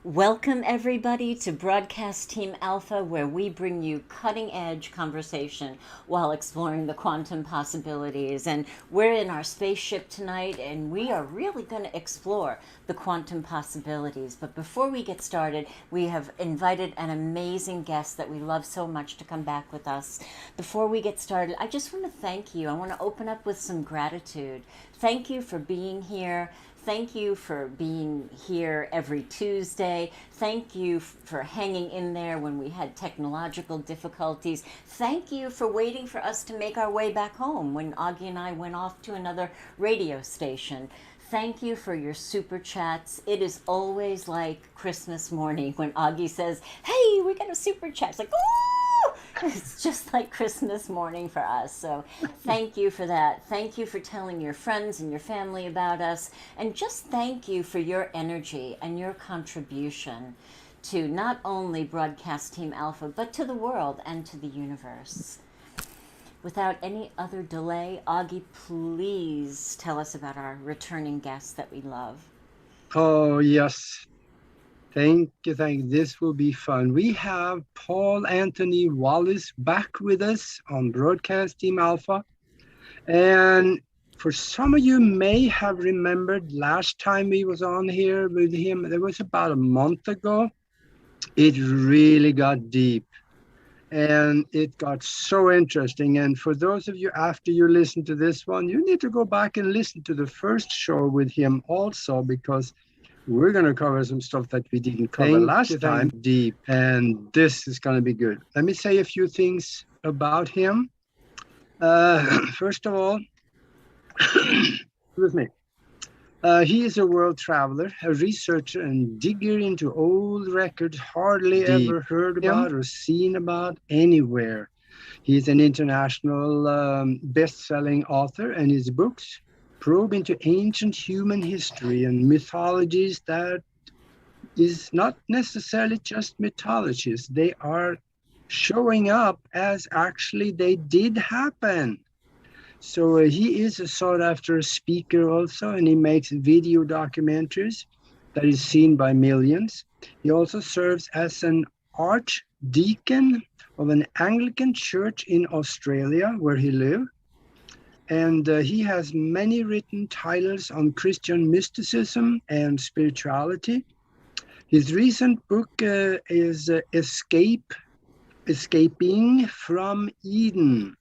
Welcome, everybody, to Broadcast Team Alpha, where we bring you cutting edge conversation while exploring the quantum possibilities. And we're in our spaceship tonight, and we are really going to explore the quantum possibilities. But before we get started, we have invited an amazing guest that we love so much to come back with us. Before we get started, I just want to thank you. I want to open up with some gratitude. Thank you for being here. Thank you for being here every Tuesday. Thank you for hanging in there when we had technological difficulties. Thank you for waiting for us to make our way back home when Augie and I went off to another radio station. Thank you for your super chats. It is always like Christmas morning when Augie says, "Hey, we got a super chat." It's like, "Ooh!" It's just like Christmas morning for us. So thank you for that. Thank you for telling your friends and your family about us. And just thank you for your energy and your contribution to not only Broadcast Team Alpha, but to the world and to the universe. Without any other delay, Augie, please tell us about our returning guests that we love. Oh, yes. Thank you. This will be fun. We have Paul Anthony Wallis back with us on Broadcast Team Alpha. And for some of you may have remembered last time we was on here with him, it was about a month ago. It really got deep. And it got so interesting. And for those of you, after you listen to this one, you need to go back and listen to the first show with him also, because we're going to cover some stuff that we didn't cover last time deep. And this is going to be good. Let me say a few things about him. First of all, excuse me. He is a world traveler, a researcher and digger into old records hardly ever heard about or seen about anywhere. He's an international best-selling author, and his books probe into ancient human history and mythologies that is not necessarily just mythologies. They are showing up as actually they did happen. So he is a sought-after speaker also, and he makes video documentaries that is seen by millions. He also serves as an Archdeacon of an Anglican Church in Australia, where he lives. And he has many written titles on Christian mysticism and spirituality. His recent book is Escaping from Eden.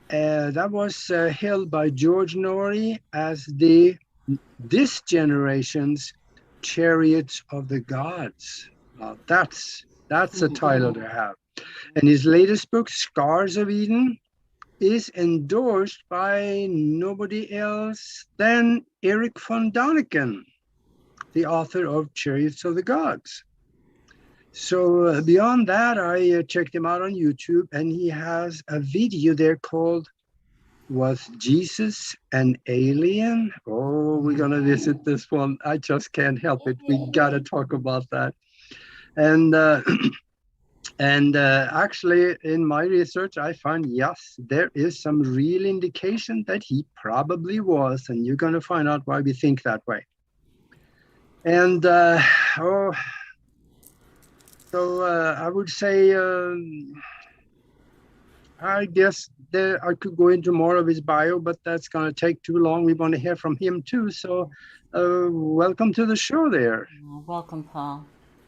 That was held by George Noory as this generation's Chariots of the Gods. That's a title to have. And his latest book, Scars of Eden, is endorsed by nobody else than Erich Von Daniken, the author of Chariots of the Gods. So beyond that, I checked him out on YouTube, and he has a video there called "Was Jesus an Alien?" Oh, we're going to visit this one. I just can't help it. We got to talk about that. And actually, in my research, I found, yes, there is some real indication that he probably was, and you're going to find out why we think that way. And, I would say, I guess I could go into more of his bio, but that's going to take too long. We want to hear from him too. So welcome to the show there. Welcome, Paul.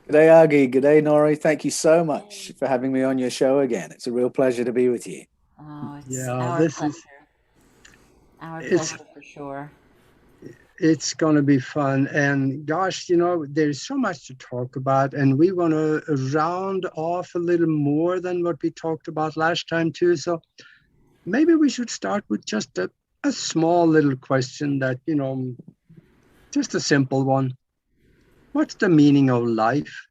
G'day, Augie. G'day, Noory. Thank you so much for having me on your show again. It's a real pleasure to be with you. Oh, it's our pleasure. Our pleasure for sure. It's going to be fun. And gosh, there's so much to talk about. And we want to round off a little more than what we talked about last time too. So maybe we should start with just a small little question that, just a simple one. What's the meaning of life?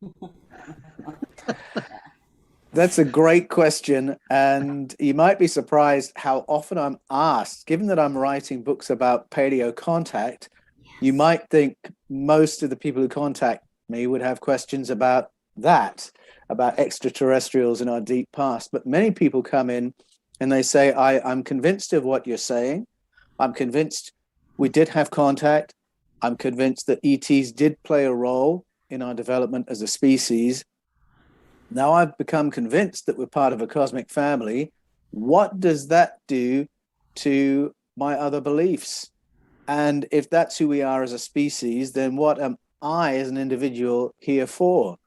That's a great question. And you might be surprised how often I'm asked, given that I'm writing books about paleo contact, you might think most of the people who contact me would have questions about that, about extraterrestrials in our deep past. But many people come in and they say, I'm convinced of what you're saying. I'm convinced we did have contact. I'm convinced that ETs did play a role in our development as a species. Now I've become convinced that we're part of a cosmic family. What does that do to my other beliefs? And if that's who we are as a species, then what am I as an individual here for?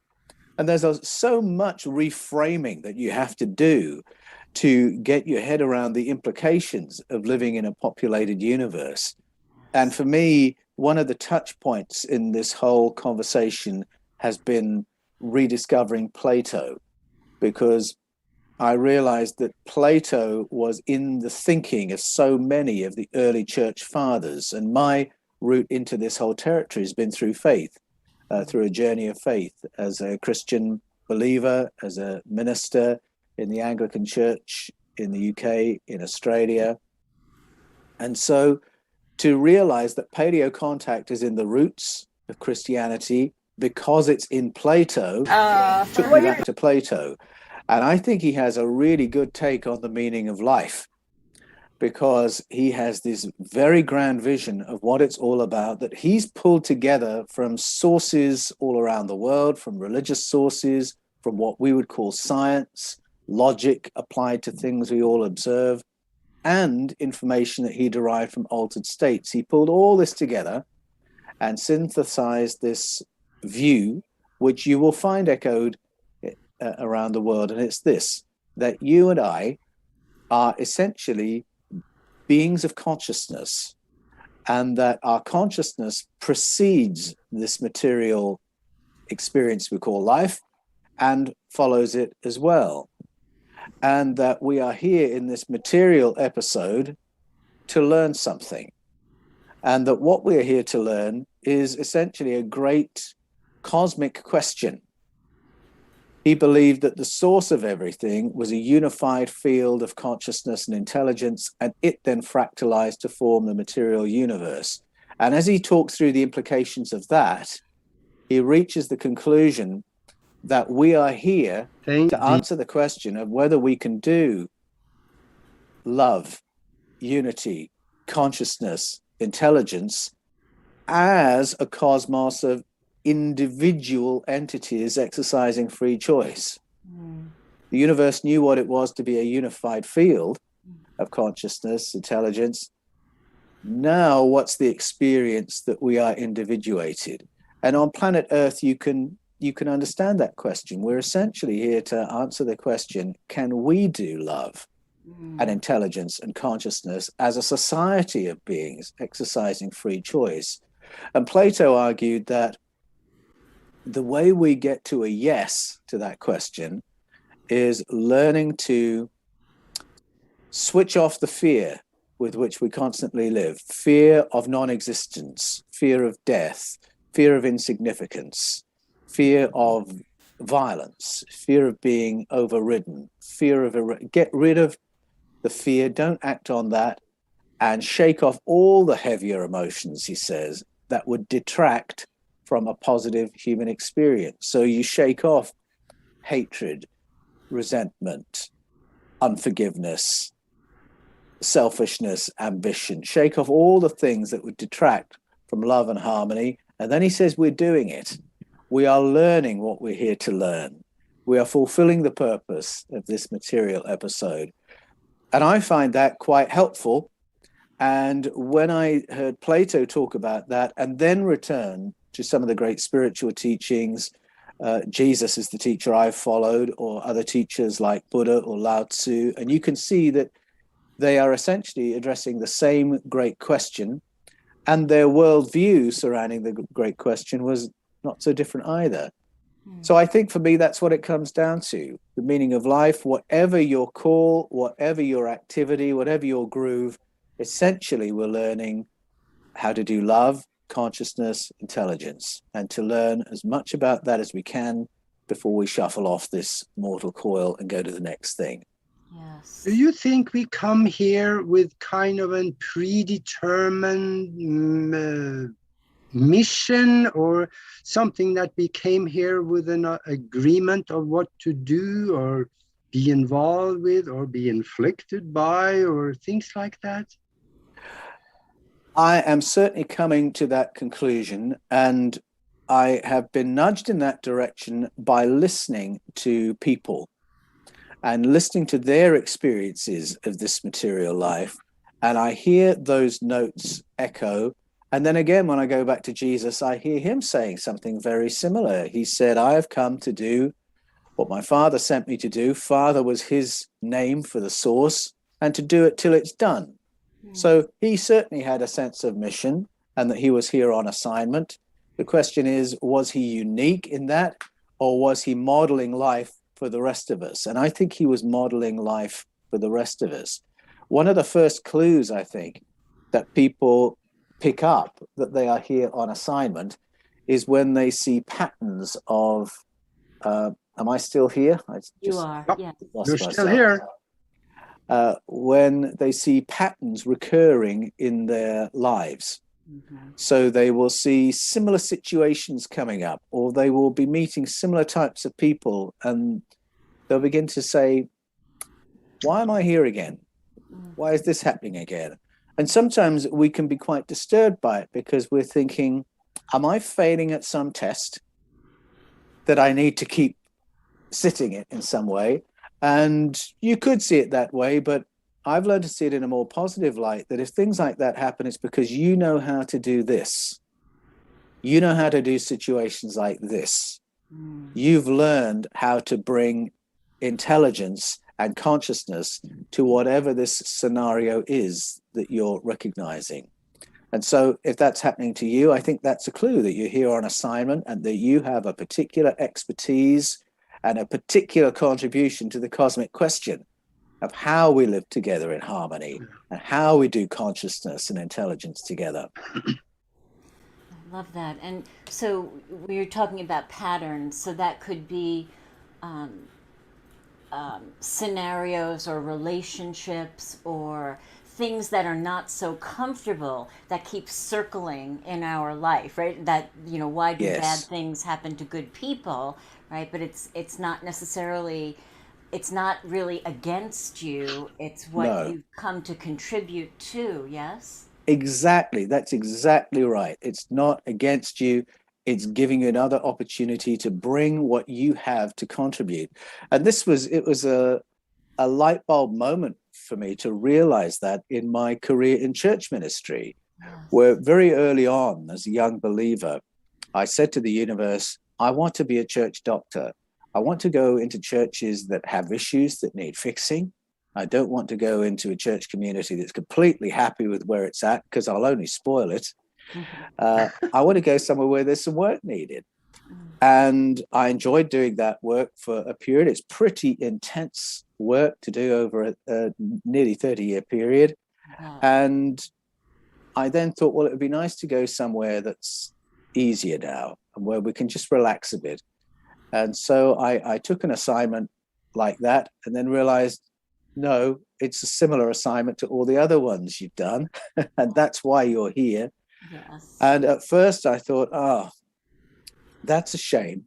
And there's so much reframing that you have to do to get your head around the implications of living in a populated universe. And for me, one of the touch points in this whole conversation has been rediscovering Plato, because I realized that Plato was in the thinking of so many of the early church fathers. And my route into this whole territory has been through faith, through a journey of faith as a Christian believer, as a minister in the Anglican Church in the UK, in Australia. And so to realize that paleo contact is in the roots of Christianity because it's in Plato, took me back to Plato. And I think he has a really good take on the meaning of life, because he has this very grand vision of what it's all about that he's pulled together from sources all around the world, from religious sources, from what we would call science, logic applied to things we all observe, and information that he derived from altered states. He pulled all this together and synthesized this view, which you will find echoed around the world. And it's this, that you and I are essentially beings of consciousness, and that our consciousness precedes this material experience we call life and follows it as well. And that we are here in this material episode to learn something. And that what we are here to learn is essentially a great cosmic question. He believed that the source of everything was a unified field of consciousness and intelligence, and it then fractalized to form the material universe. And as he talks through the implications of that, he reaches the conclusion that we are here to answer the question of whether we can do love, unity, consciousness, intelligence as a cosmos of individual entities exercising free choice. The universe knew what it was to be a unified field of consciousness, intelligence. Now, what's the experience that we are individuated? And on planet Earth, you can understand that question. We're essentially here to answer the question, can we do love and intelligence and consciousness as a society of beings exercising free choice? And Plato argued that the way we get to a yes to that question is learning to switch off the fear with which we constantly live. Fear of non-existence, fear of death, fear of insignificance, fear of violence, fear of being overridden, fear of get rid of the fear, don't act on that, and shake off all the heavier emotions, he says, that would detract from a positive human experience. So you shake off hatred, resentment, unforgiveness, selfishness, ambition, shake off all the things that would detract from love and harmony. And then he says, we're doing it. We are learning what we're here to learn. We are fulfilling the purpose of this material episode. And I find that quite helpful. And when I heard Plato talk about that and then return to some of the great spiritual teachings, Jesus is the teacher I've followed, or other teachers like Buddha or Lao Tzu, and you can see that they are essentially addressing the same great question, and their worldview surrounding the great question was not so different either. So I think for me, that's what it comes down to. The meaning of life, whatever your call, whatever your activity, whatever your groove, essentially we're learning how to do love, consciousness, intelligence, and to learn as much about that as we can before we shuffle off this mortal coil and go to the next thing. Yes. Do you think we come here with kind of a predetermined mission, or something that we came here with an agreement of what to do or be involved with or be inflicted by, or things like that? I am certainly coming to that conclusion, and I have been nudged in that direction by listening to people and listening to their experiences of this material life. And I hear those notes echo. And then again, when I go back to Jesus, I hear him saying something very similar. He said, I have come to do what my Father sent me to do. Father was his name for the source, and to do it till it's done. So he certainly had a sense of mission and that he was here on assignment. The question is, was he unique in that, or was he modeling life for the rest of us? And I think he was modeling life for the rest of us. One of the first clues, I think, that people pick up that they are here on assignment is when they see patterns of, am I still here? You are, yeah. You're still here. When they see patterns recurring in their lives. So they will see similar situations coming up, or they will be meeting similar types of people, and they'll begin to say, why am I here again? Why is this happening again? And sometimes we can be quite disturbed by it because we're thinking, am I failing at some test that I need to keep sitting it in some way? And you could see it that way, but I've learned to see it in a more positive light, that if things like that happen, it's because you know how to do this. You know how to do situations like this. You've learned how to bring intelligence and consciousness to whatever this scenario is that you're recognizing. And so if that's happening to you, I think that's a clue that you're here on assignment and that you have a particular expertise and a particular contribution to the cosmic question of how we live together in harmony and how we do consciousness and intelligence together. I love that. And so we were talking about patterns, so that could be scenarios or relationships or things that are not so comfortable that keep circling in our life, right? That, you know, why do bad things happen to good people, right? But it's not necessarily, it's not really against you. It's what you've come to contribute to, yes? Exactly. That's exactly right. It's not against you. It's giving you another opportunity to bring what you have to contribute. And it was a light bulb moment for me to realize that in my career in church ministry, where very early on as a young believer, I said to the universe, I want to be a church doctor. I want to go into churches that have issues that need fixing. I don't want to go into a church community that's completely happy with where it's at, because I'll only spoil it. I want to go somewhere where there's some work needed. And I enjoyed doing that work for a period. It's pretty intense work to do over a nearly 30-year period. And I then thought, well, it would be nice to go somewhere that's easier now and where we can just relax a bit. And so I took an assignment like that and then realized, no, it's a similar assignment to all the other ones you've done. And that's why you're here. Yes. And at first I thought, that's a shame.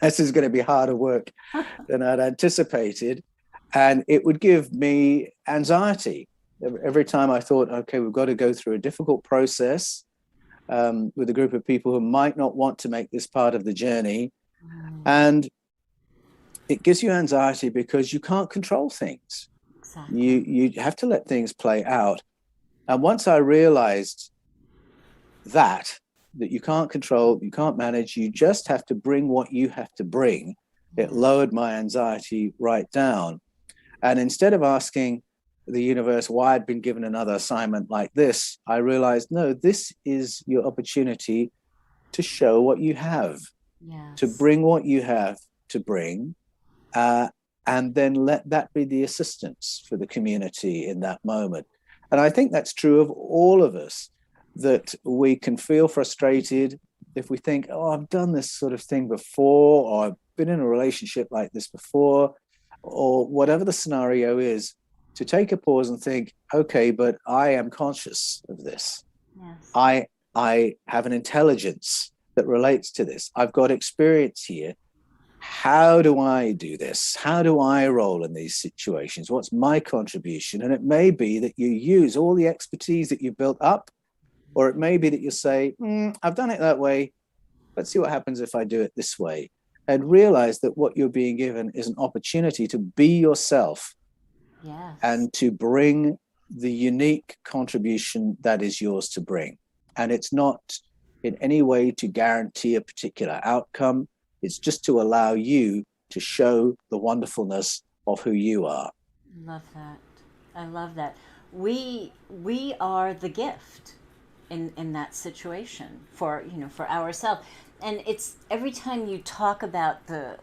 This is going to be harder work than I'd anticipated. And it would give me anxiety. Every time I thought, okay, we've got to go through a difficult process with a group of people who might not want to make this part of the journey. And it gives you anxiety because you can't control things. Exactly. You have to let things play out. And once I realized that you can't control, you can't manage, you just have to bring what you have to bring, it lowered my anxiety right down. And instead of asking the universe why I'd been given another assignment like this, I realized, no, this is your opportunity to show what you have, to bring what you have to bring, and then let that be the assistance for the community in that moment. And I think that's true of all of us, that we can feel frustrated if we think, oh, I've done this sort of thing before, or I've been in a relationship like this before, or whatever the scenario is, to take a pause and think, okay, but I am conscious of this. Yes. I have an intelligence that relates to this. I've got experience here. How do I do this? How do I roll in these situations? What's my contribution? And it may be that you use all the expertise that you built up, or it may be that you say, I've done it that way. let's see what happens if I do it this way. And realize that what you're being given is an opportunity to be yourself. Yes. And to bring the unique contribution that is yours to bring. And it's not in any way to guarantee a particular outcome. It's just to allow you to show the wonderfulness of who you are. Love that. I love that. We are the gift in that situation for ourselves. And it's every time you talk about the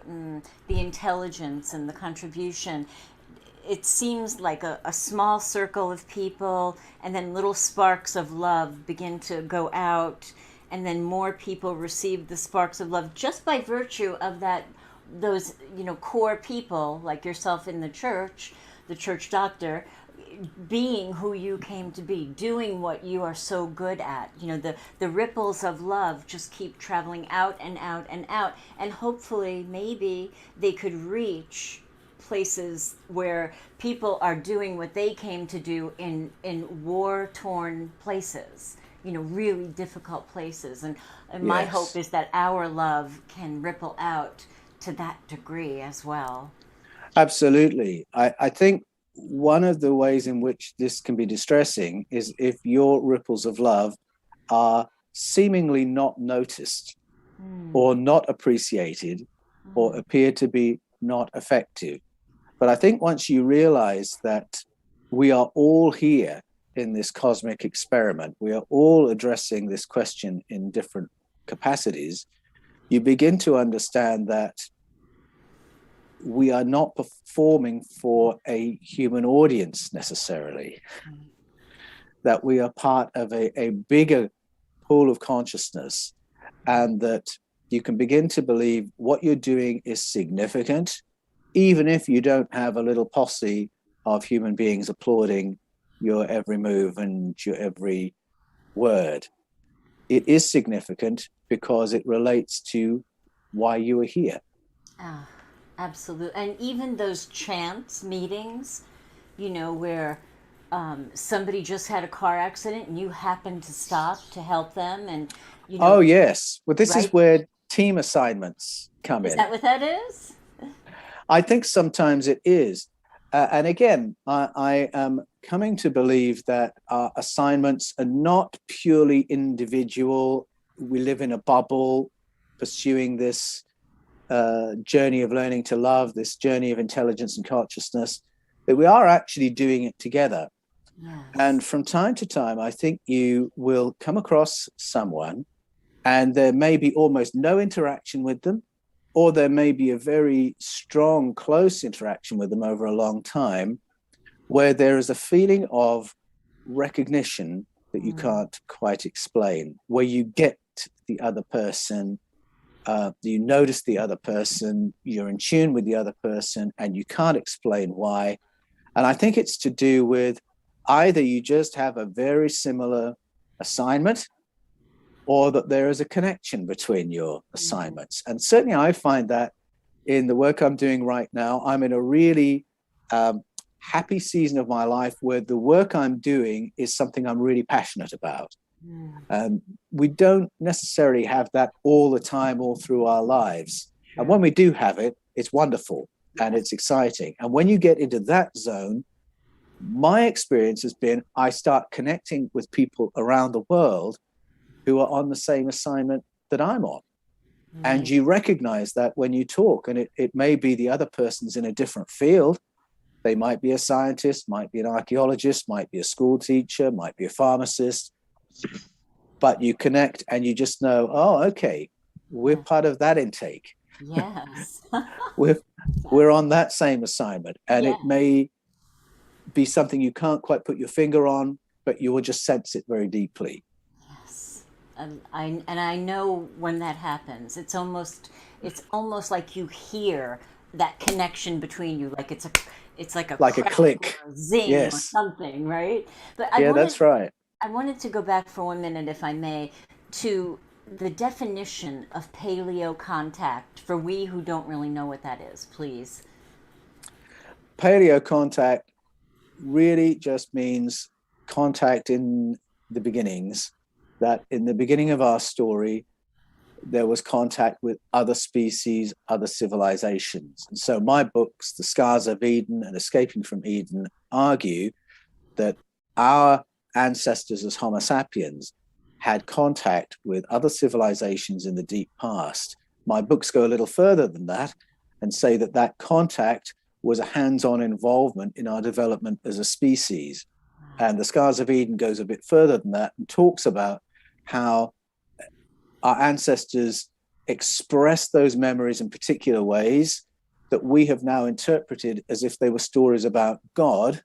intelligence and the contribution, it seems like a small circle of people, and then little sparks of love begin to go out, and then more people receive the sparks of love just by virtue of those core people like yourself in the church doctor, being who you came to be, doing what you are so good at. The ripples of love just keep traveling out and out and out, and hopefully maybe they could reach places where people are doing what they came to do in war-torn places, really difficult places. And my Yes. hope is that our love can ripple out to that degree as well. Absolutely. I think one of the ways in which this can be distressing is if your ripples of love are seemingly not noticed or not appreciated or appear to be not effective. But I think once you realize that we are all here in this cosmic experiment, we are all addressing this question in different capacities, you begin to understand that we are not performing for a human audience necessarily, that we are part of a bigger pool of consciousness, and that you can begin to believe what you're doing is significant, even if you don't have a little posse of human beings applauding your every move and your every word. It is significant because it relates to why you are here. Ah, absolutely. And even those chance meetings, where somebody just had a car accident and you happen to stop to help them, and Oh yes, well this right? is where team assignments come in. Is that what that is? I think sometimes it is. And again, I am coming to believe that our assignments are not purely individual. We live in a bubble pursuing this journey of learning to love, this journey of intelligence and consciousness, that we are actually doing it together. Yes. And from time to time, I think you will come across someone and there may be almost no interaction with them, or there may be a very strong, close interaction with them over a long time, where there is a feeling of recognition that you can't quite explain, where you get the other person, you notice the other person, you're in tune with the other person, and you can't explain why. And I think it's to do with either you just have a very similar assignment, or that there is a connection between your assignments. And certainly I find that in the work I'm doing right now, I'm in a really happy season of my life where the work I'm doing is something I'm really passionate about. We don't necessarily have that all the time, all through our lives. And when we do have it, it's wonderful and it's exciting. And when you get into that zone, my experience has been I start connecting with people around the world who are on the same assignment that I'm on. And you recognize that when you talk, and it may be the other person's in a different field. They might be a scientist, might be an archaeologist, might be a school teacher, might be a pharmacist, but you connect and you just know, oh, okay, we're part of that intake. Yes. we're on that same assignment. And it may be something you can't quite put your finger on, but you will just sense it very deeply. I know when that happens, it's almost like you hear that connection between you, like it's like a click, or a zing, yes, or something, right? But that's right. I wanted to go back for 1 minute, if I may, to the definition of paleo contact for we who don't really know what that is, please. Paleo contact really just means contact in the beginnings, that in the beginning of our story, there was contact with other species, other civilizations. And so my books, The Scars of Eden and Escaping from Eden, argue that our ancestors as Homo sapiens had contact with other civilizations in the deep past. My books go a little further than that and say that that contact was a hands-on involvement in our development as a species. And The Scars of Eden goes a bit further than that and talks about how our ancestors expressed those memories in particular ways that we have now interpreted as if they were stories about God,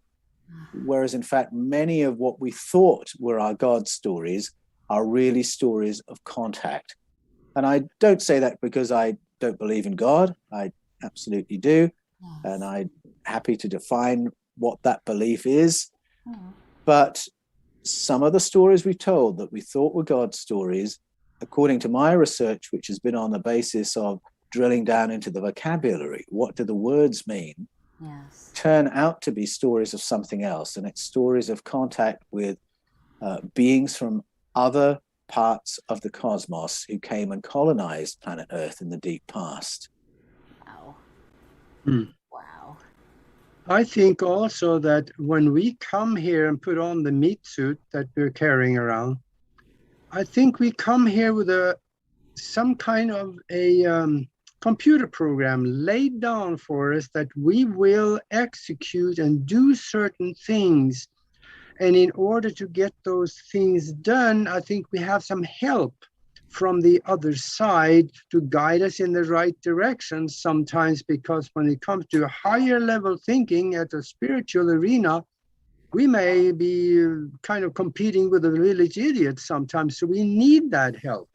whereas in fact, many of what we thought were our God stories are really stories of contact. And I don't say that because I don't believe in God. I absolutely do. Yes. And I'm happy to define what that belief is. But some of the stories we told that we thought were God stories, according to my research, which has been on the basis of drilling down into the vocabulary, what do the words mean, yes, turn out to be stories of something else. And it's stories of contact with beings from other parts of the cosmos who came and colonized planet Earth in the deep past. Wow. Wow. I think also that when we come here and put on the meat suit that we're carrying around, I think we come here with some kind of a computer program laid down for us that we will execute and do certain things. And in order to get those things done, I think we have some help from the other side to guide us in the right direction sometimes, because when it comes to higher level thinking at a spiritual arena, we may be kind of competing with the village idiots sometimes. So we need that help.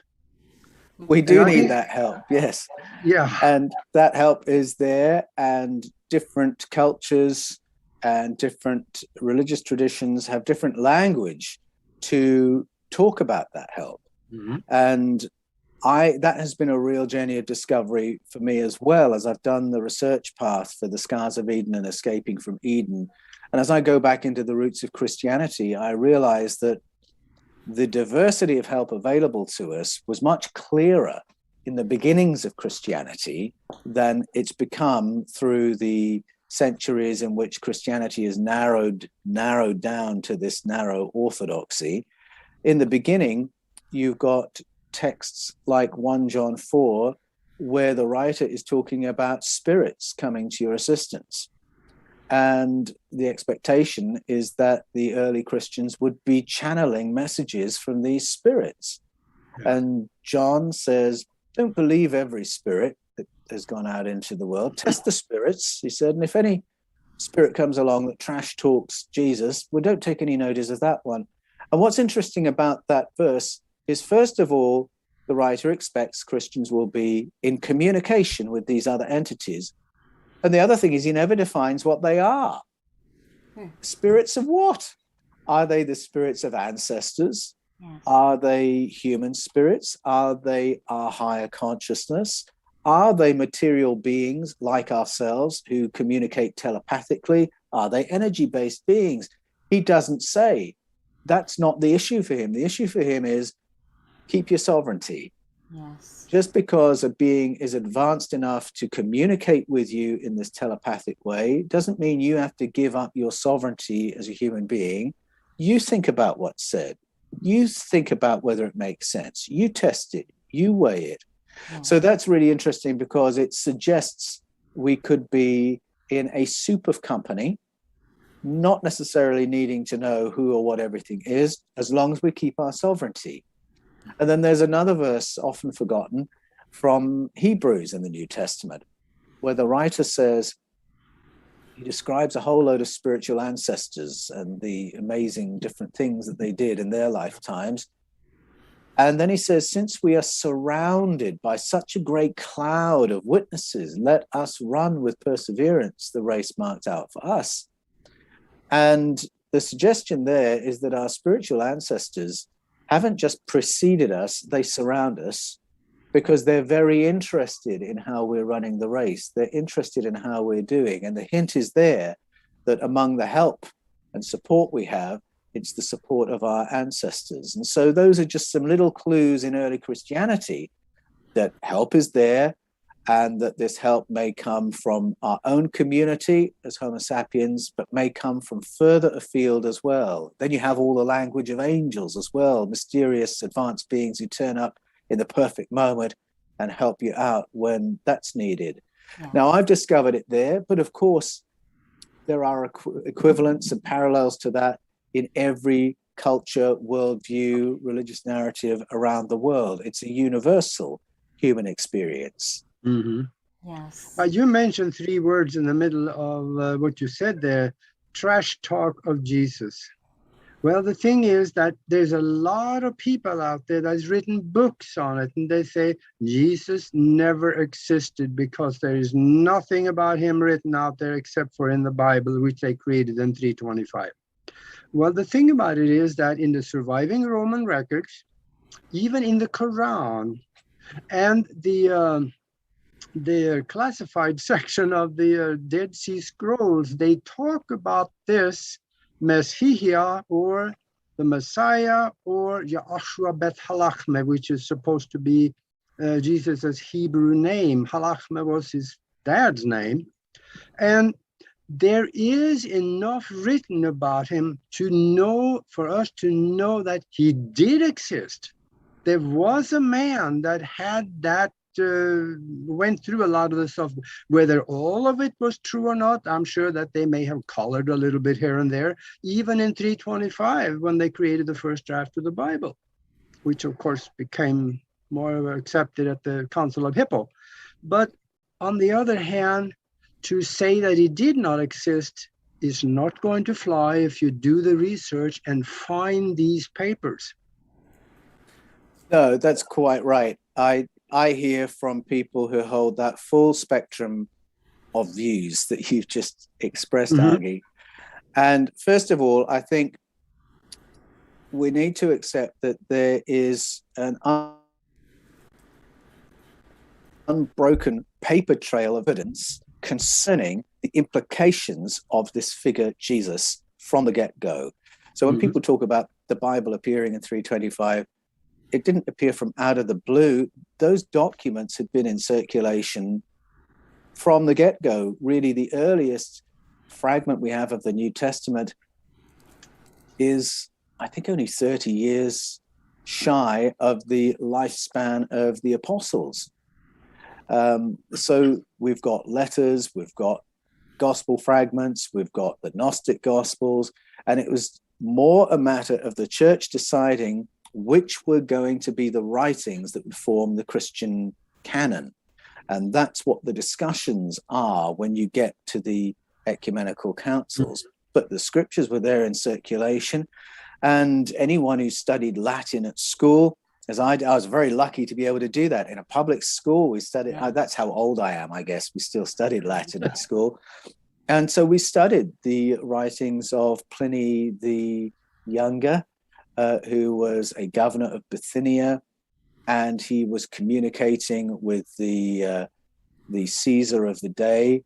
We do need that help, yes. Yeah. And that help is there, and different cultures and different religious traditions have different language to talk about that help. Mm-hmm. And that has been a real journey of discovery for me as well, as I've done the research path for The Scars of Eden and Escaping from Eden. And as I go back into the roots of Christianity, I realized that the diversity of help available to us was much clearer in the beginnings of Christianity than it's become through the centuries in which Christianity is narrowed down to this narrow orthodoxy. In the beginning, you've got texts like 1 John 4, where the writer is talking about spirits coming to your assistance. And the expectation is that the early Christians would be channeling messages from these spirits. Yeah. And John says, don't believe every spirit that has gone out into the world. Test the spirits, he said. And if any spirit comes along that trash talks Jesus, well, don't take any notice of that one. And what's interesting about that verse is, first of all, the writer expects Christians will be in communication with these other entities. And the other thing is, he never defines what they are. Spirits of what? Are they the spirits of ancestors? Yes. Are they human spirits? Are they our higher consciousness? Are they material beings like ourselves who communicate telepathically? Are they energy-based beings? He doesn't say. That's not the issue for him. The issue for him is keep your sovereignty. Yes. Just because a being is advanced enough to communicate with you in this telepathic way doesn't mean you have to give up your sovereignty as a human being. You think about what's said. You think about whether it makes sense. You test it. You weigh it. Yes. So that's really interesting, because it suggests we could be in a soup of company, not necessarily needing to know who or what everything is, as long as we keep our sovereignty. And then there's another verse often forgotten from Hebrews in the New Testament, where the writer says, he describes a whole load of spiritual ancestors and the amazing different things that they did in their lifetimes. And then he says, since we are surrounded by such a great cloud of witnesses, let us run with perseverance the race marked out for us. And the suggestion there is that our spiritual ancestors haven't just preceded us, they surround us, because they're very interested in how we're running the race. They're interested in how we're doing. And the hint is there that among the help and support we have, it's the support of our ancestors. And so those are just some little clues in early Christianity that help is there, and that this help may come from our own community as Homo sapiens, but may come from further afield as well. Then you have all the language of angels as well, mysterious advanced beings who turn up in the perfect moment and help you out when that's needed. Yeah. Now, I've discovered it there, but of course, there are equivalents and parallels to that in every culture, worldview, religious narrative around the world. It's a universal human experience. Mm-hmm. Yes. You mentioned 3 words in the middle of what you said there, trash talk of Jesus. Well, the thing is that there's a lot of people out there that's written books on it, and they say Jesus never existed because there is nothing about him written out there except for in the Bible, which they created in 325. Well, the thing about it is that in the surviving Roman records, even in the Quran and the classified section of the Dead Sea Scrolls, they talk about this Messiah, or the Messiah, or Yahshua Bet Halachme, which is supposed to be Jesus' Hebrew name. Halachme was his dad's name. And there is enough written about him to know, for us to know that he did exist. There was a man that had that, went through a lot of the stuff. Whether all of it was true or not, I'm sure that they may have colored a little bit here and there, even in 325, when they created the first draft of the Bible, which of course became more accepted at the Council of Hippo. But on the other hand, to say that he did not exist is not going to fly if you do the research and find these papers. No, that's quite right. I hear from people who hold that full spectrum of views that you've just expressed, Argy. And first of all, I think we need to accept that there is an unbroken paper trail of evidence concerning the implications of this figure Jesus from the get-go. So when people talk about the Bible appearing in 325, it didn't appear from out of the blue. Those documents had been in circulation from the get-go. Really, the earliest fragment we have of the New Testament is, I think, only 30 years shy of the lifespan of the apostles. So we've got letters, we've got gospel fragments, we've got the Gnostic Gospels, and it was more a matter of the church deciding which were going to be the writings that would form the Christian canon. And that's what the discussions are when you get to the ecumenical councils. But the scriptures were there in circulation, and anyone who studied Latin at school, as I was very lucky to be able to do that in a public school. We studied, that's how old I am, I guess. We still studied Latin at school. And so we studied the writings of Pliny the Younger, who was a governor of Bithynia, and he was communicating with the Caesar of the day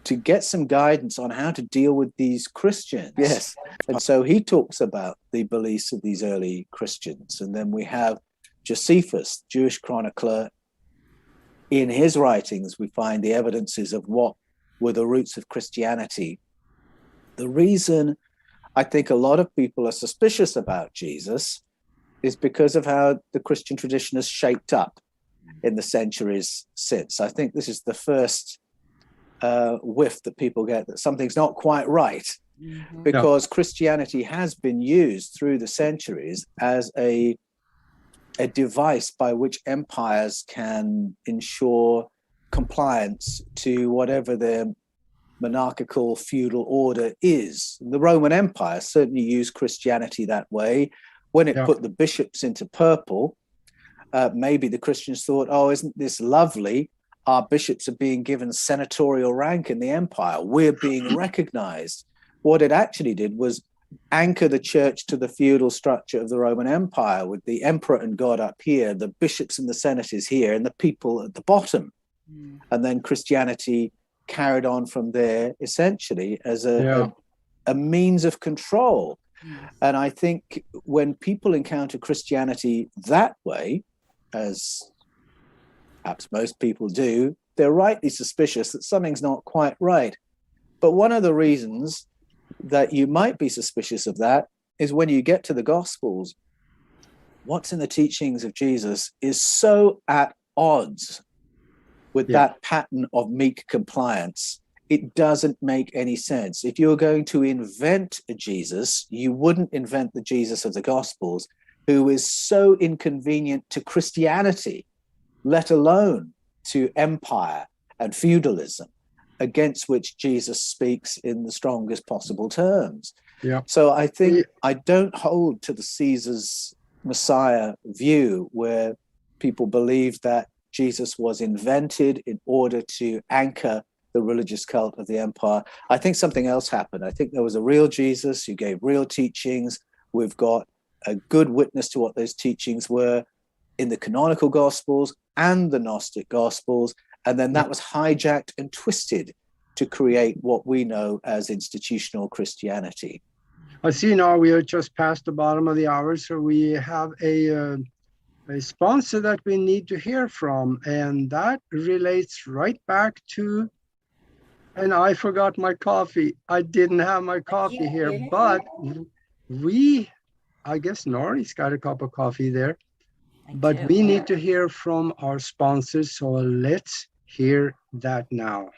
to get some guidance on how to deal with these Christians. Yes. And so he talks about the beliefs of these early Christians. And then we have Josephus, Jewish chronicler. In his writings, we find the evidences of what were the roots of Christianity. The reason I think a lot of people are suspicious about Jesus is because of how the Christian tradition has shaped up in the centuries since. I think this is the first whiff that people get that something's not quite right, because Christianity has been used through the centuries as a device by which empires can ensure compliance to whatever their monarchical feudal order is. The Roman Empire certainly used Christianity that way. When it put the bishops into purple, maybe the Christians thought, oh, isn't this lovely? Our bishops are being given senatorial rank in the empire. We're being recognized. What it actually did was anchor the church to the feudal structure of the Roman Empire, with the emperor and God up here, the bishops and the senators here, and the people at the bottom. And then Christianity carried on from there, essentially as a means of control. And I think when people encounter Christianity that way, as perhaps most people do, they're rightly suspicious that something's not quite right. But one of the reasons that you might be suspicious of that is when you get to the Gospels, what's in the teachings of Jesus is so at odds with that pattern of meek compliance. It doesn't make any sense. If you're going to invent a Jesus, you wouldn't invent the Jesus of the Gospels, who is so inconvenient to Christianity, let alone to empire and feudalism, against which Jesus speaks in the strongest possible terms. Yeah. So I think I don't hold to the Caesar's Messiah view, where people believe that Jesus was invented in order to anchor the religious cult of the empire. I think something else happened. I think there was a real Jesus who gave real teachings. We've got a good witness to what those teachings were in the canonical Gospels and the Gnostic Gospels. And then that was hijacked and twisted to create what we know as institutional Christianity. I see now we are just past the bottom of the hour, so we have a sponsor that we need to hear from, and that relates right back to, and I forgot my coffee. I didn't have my coffee here, but I guess Noory's got a cup of coffee there, but we need to hear from our sponsors, so let's hear that now.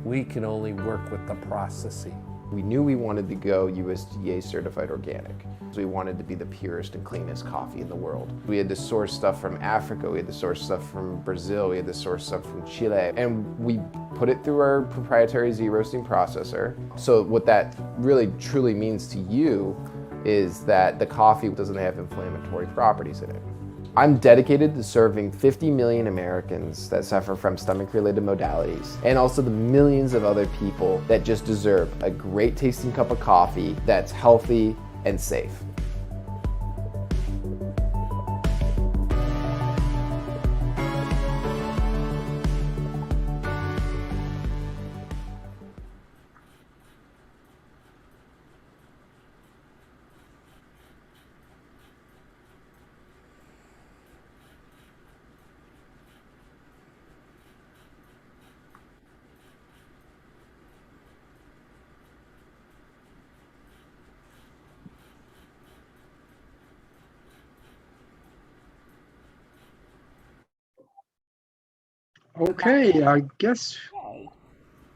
We can only work with the processing. We knew we wanted to go USDA certified organic. So we wanted to be the purest and cleanest coffee in the world. We had to source stuff from Africa, we had to source stuff from Brazil, we had to source stuff from Chile, and we put it through our proprietary Z-roasting processor. So what that really truly means to you is that the coffee doesn't have inflammatory properties in it. I'm dedicated to serving 50 million Americans that suffer from stomach-related modalities, and also the millions of other people that just deserve a great tasting cup of coffee that's healthy and safe. Okay, I guess,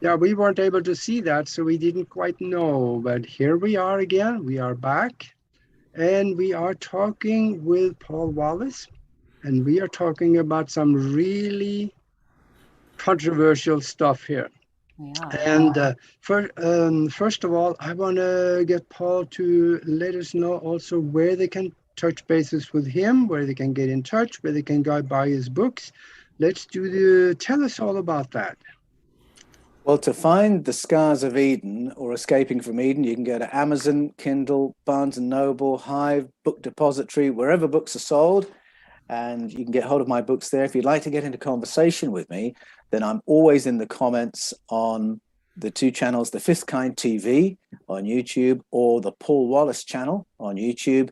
yeah, we weren't able to see that, so we didn't quite know, but here we are again. We are back, and we are talking with Paul Wallis, and we are talking about some really controversial stuff here. And first of all, I want to get Paul to let us know also where they can touch bases with him, where they can get in touch, where they can go buy his books. Tell us all about that. Well, to find The Scars of Eden or Escaping from Eden, you can go to Amazon, Kindle, Barnes & Noble, Hive, Book Depository, wherever books are sold, and you can get hold of my books there. If you'd like to get into conversation with me, then I'm always in the comments on the two channels, The Fifth Kind TV on YouTube or the Paul Wallis channel on YouTube.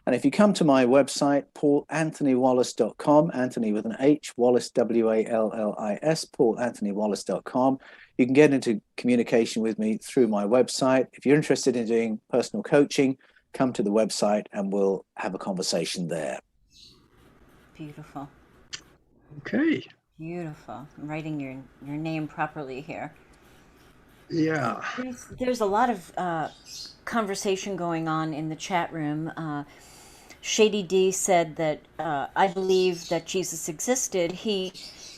And if you come to my website, paulanthonywallis.com, Anthony with an H, Wallis, W-A-L-L-I-S, paulanthonywallis.com, you can get into communication with me through my website. If you're interested in doing personal coaching, come to the website and we'll have a conversation there. Beautiful. Okay. Beautiful. I'm writing your name properly here. Yeah. There's a lot of conversation going on in the chat room. Shady D said that I believe that Jesus existed. He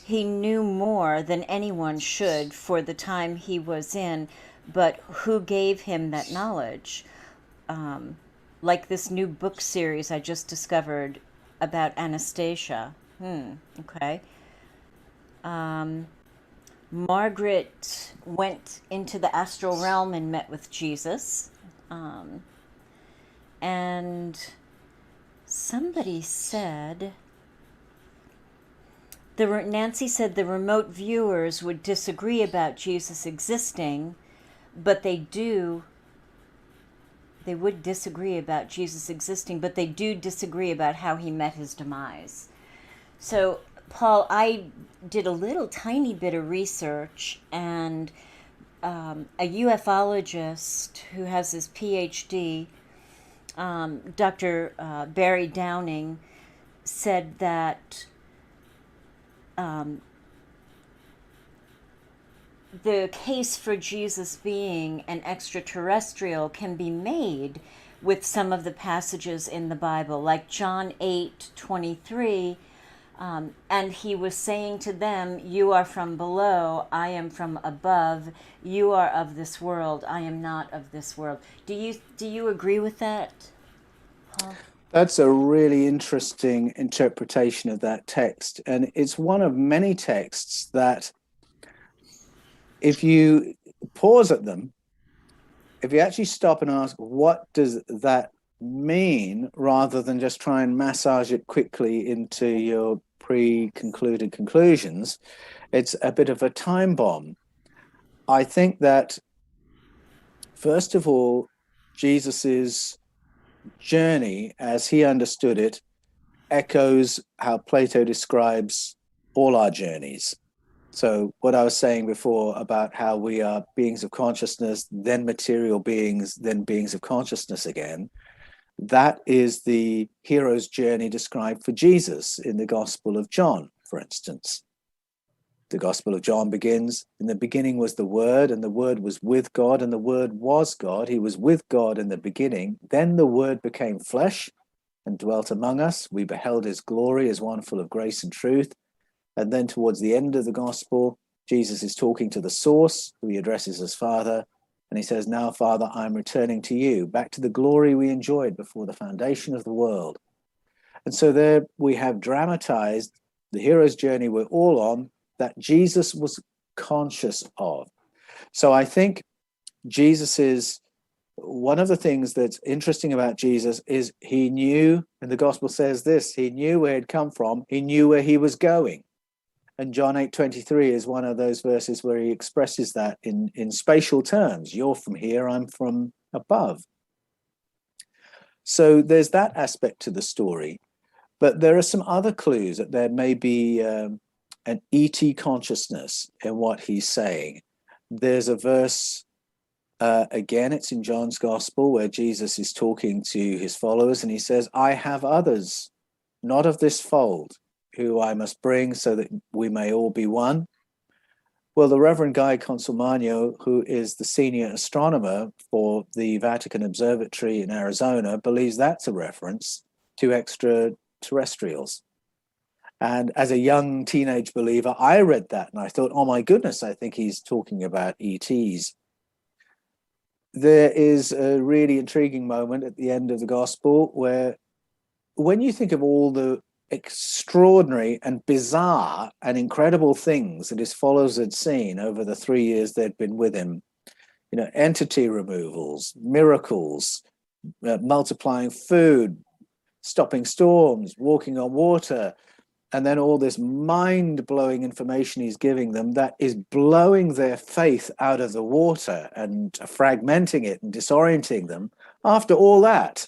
knew more than anyone should for the time he was in, but who gave him that knowledge? Like this new book series I just discovered about Anastasia. Okay. Margaret went into the astral realm and met with Jesus. And Somebody said, Nancy said the remote viewers would disagree about Jesus existing, but they would disagree about Jesus existing, but they do disagree about how he met his demise. So, Paul, I did a little tiny bit of research, and a ufologist who has his PhD, Dr. Barry Downing, said that the case for Jesus being an extraterrestrial can be made with some of the passages in the Bible, like John 8:23, and he was saying to them, "You are from below, I am from above. You are of this world, I am not of this world." Do you agree with that, Paul? That's a really interesting interpretation of that text. And it's one of many texts that, if you pause at them, if you actually stop and ask, what does that mean, rather than just try and massage it quickly into your pre-concluded conclusions, it's a bit of a time bomb. I think that, first of all, Jesus's journey, as he understood it, echoes how Plato describes all our journeys. So what I was saying before about how we are beings of consciousness, then material beings, then beings of consciousness again, that is the hero's journey described for Jesus in the Gospel of John, for instance. The Gospel of John begins, "In the beginning was the Word, and the Word was with God, and the Word was God. He was with God in the beginning. Then the Word became flesh and dwelt among us. We beheld his glory as one full of grace and truth." And then towards the end of the Gospel, Jesus is talking to the source, who he addresses as Father. And he says, "Now, Father, I'm returning to you, back to the glory we enjoyed before the foundation of the world." And so there we have dramatized the hero's journey we're all on, that Jesus was conscious of. So I think one of the things that's interesting about Jesus is he knew, and the gospel says this, he knew where he'd come from, he knew where he was going. And John 8:23 is one of those verses where he expresses that in spatial terms. You're from here, I'm from above. So there's that aspect to the story. But there are some other clues that there may be an ET consciousness in what he's saying. There's a verse, again, it's in John's Gospel, where Jesus is talking to his followers, and he says, "I have others, not of this fold, who I must bring so that we may all be one." Well, the Reverend GAIA Consolmagno, who is the senior astronomer for the Vatican Observatory in Arizona, believes that's a reference to extraterrestrials. And as a young teenage believer, I read that and I thought, oh my goodness, I think he's talking about ETs. There is a really intriguing moment at the end of the Gospel where, when you think of all the extraordinary and bizarre and incredible things that his followers had seen over the 3 years they'd been with him, entity removals, miracles, multiplying food, stopping storms, walking on water, and then all this mind-blowing information he's giving them that is blowing their faith out of the water and fragmenting it and disorienting them. After all that,